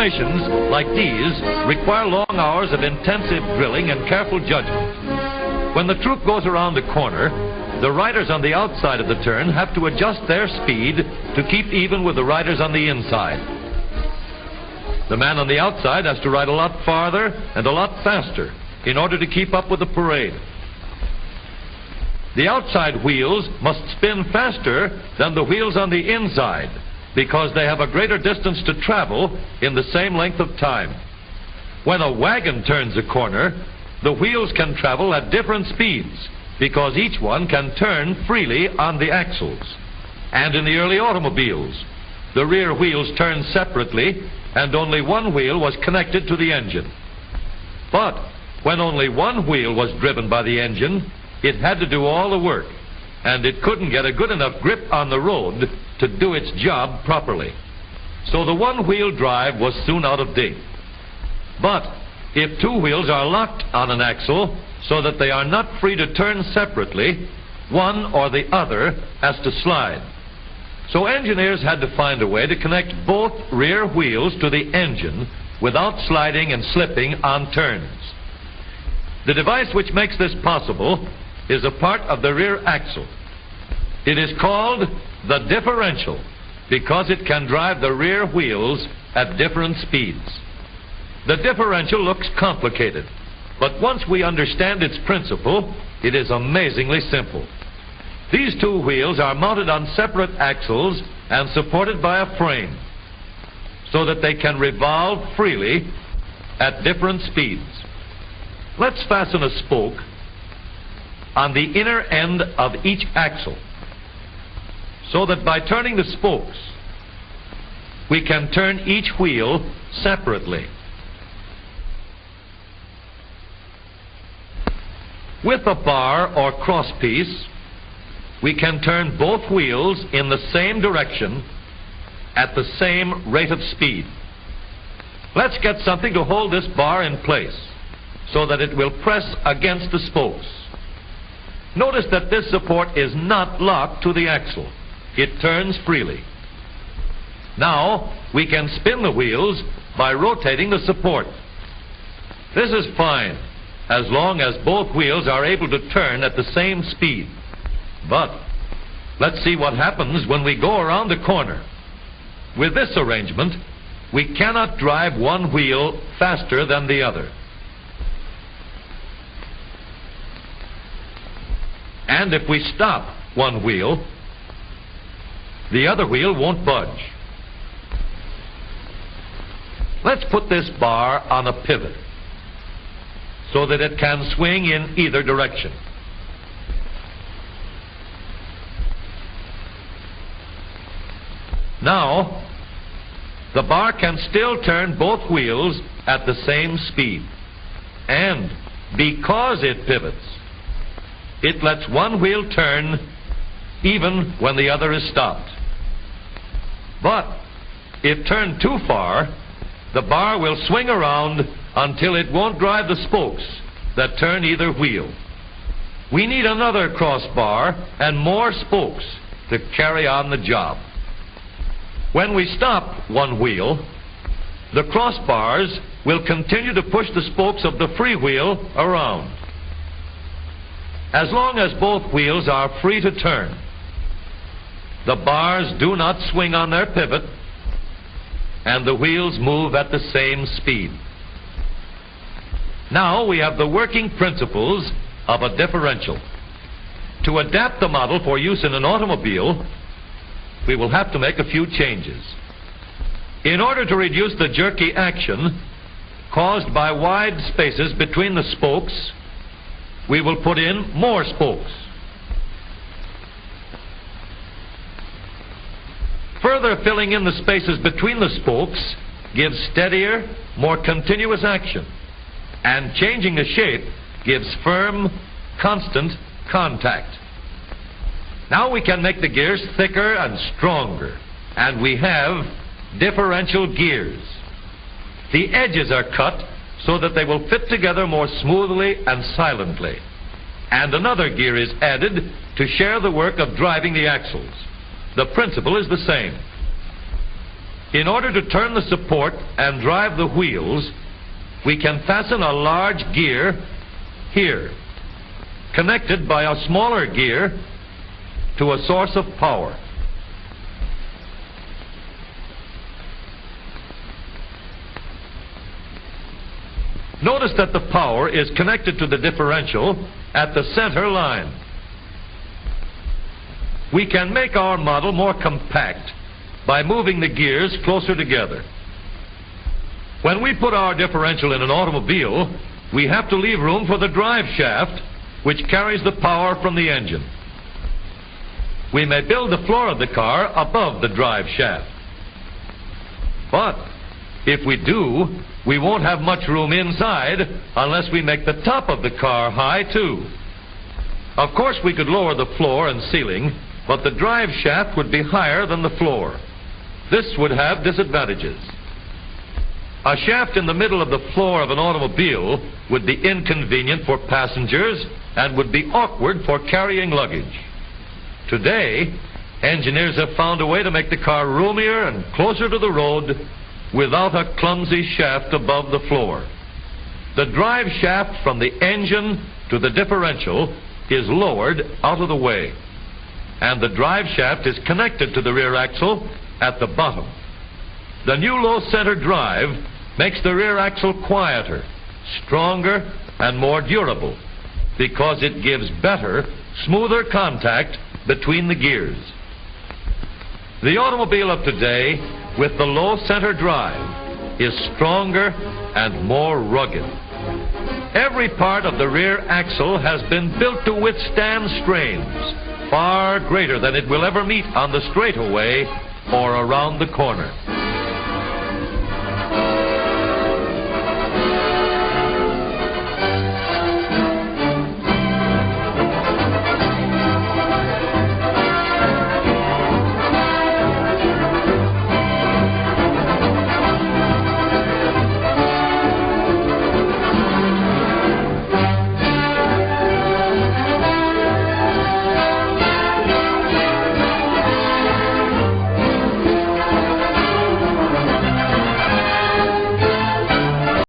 Formations like these require long hours of intensive drilling and careful judgment. When the troop goes around the corner, the riders on the outside of the turn have to adjust their speed to keep even with the riders on the inside. The man on the outside has to ride a lot farther and a lot faster in order to keep up with the parade. The outside wheels must spin faster than the wheels on the inside because they have a greater distance to travel in the same length of time. When a wagon turns a corner, the wheels can travel at different speeds because each one can turn freely on the axles. And in the early automobiles, the rear wheels turned separately and only one wheel was connected to the engine. But when only one wheel was driven by the engine, it had to do all the work, and it couldn't get a good enough grip on the road to do its job properly. So the one-wheel drive was soon out of date. But if two wheels are locked on an axle so that they are not free to turn separately, one or the other has to slide. So engineers had to find a way to connect both rear wheels to the engine without sliding and slipping on turns. The device which makes this possible is a part of the rear axle. It is called the differential because it can drive the rear wheels at different speeds. The differential looks complicated, but once we understand its principle, it is amazingly simple. These two wheels are mounted on separate axles and supported by a frame so that they can revolve freely at different speeds. Let's fasten a spoke on the inner end of each axle so that by turning the spokes, we can turn each wheel separately. With a bar or crosspiece, we can turn both wheels in the same direction at the same rate of speed. Let's get something to hold this bar in place so that it will press against the spokes. Notice that this support is not locked to the axle. It turns freely. Now, we can spin the wheels by rotating the support. This is fine, as long as both wheels are able to turn at the same speed. But let's see what happens when we go around the corner. With this arrangement, we cannot drive one wheel faster than the other. And if we stop one wheel, the other wheel won't budge. Let's put this bar on a pivot so that it can swing in either direction. Now, the bar can still turn both wheels at the same speed. And because it pivots, it lets one wheel turn even when the other is stopped. But if turned too far, the bar will swing around until it won't drive the spokes that turn either wheel. We need another crossbar and more spokes to carry on the job. When we stop one wheel, the crossbars will continue to push the spokes of the free wheel around. As long as both wheels are free to turn, the bars do not swing on their pivot, and the wheels move at the same speed. Now we have the working principles of a differential. To adapt the model for use in an automobile, we will have to make a few changes. In order to reduce the jerky action caused by wide spaces between the spokes, we will put in more spokes. Further filling in the spaces between the spokes gives steadier, more continuous action, and changing the shape gives firm, constant contact. Now we can make the gears thicker and stronger, and we have differential gears. The edges are cut so that they will fit together more smoothly and silently. And another gear is added to share the work of driving the axles. The principle is the same. In order to turn the support and drive the wheels, we can fasten a large gear here, connected by a smaller gear to a source of power. Notice that the power is connected to the differential at the center line. We can make our model more compact by moving the gears closer together. When we put our differential in an automobile, we have to leave room for the drive shaft, which carries the power from the engine. We may build the floor of the car above the drive shaft. But if we do, we won't have much room inside unless we make the top of the car high too. Of course, we could lower the floor and ceiling, but the drive shaft would be higher than the floor. This would have disadvantages. A shaft in the middle of the floor of an automobile would be inconvenient for passengers and would be awkward for carrying luggage. Today, engineers have found a way to make the car roomier and closer to the road without a clumsy shaft above the floor. The drive shaft from the engine to the differential is lowered out of the way, and the drive shaft is connected to the rear axle at the bottom. The new low center drive makes the rear axle quieter, stronger, and more durable because it gives better, smoother contact between the gears. The automobile of today, with the low center drive, is stronger and more rugged. Every part of the rear axle has been built to withstand strains far greater than it will ever meet on the straightaway or around the corner.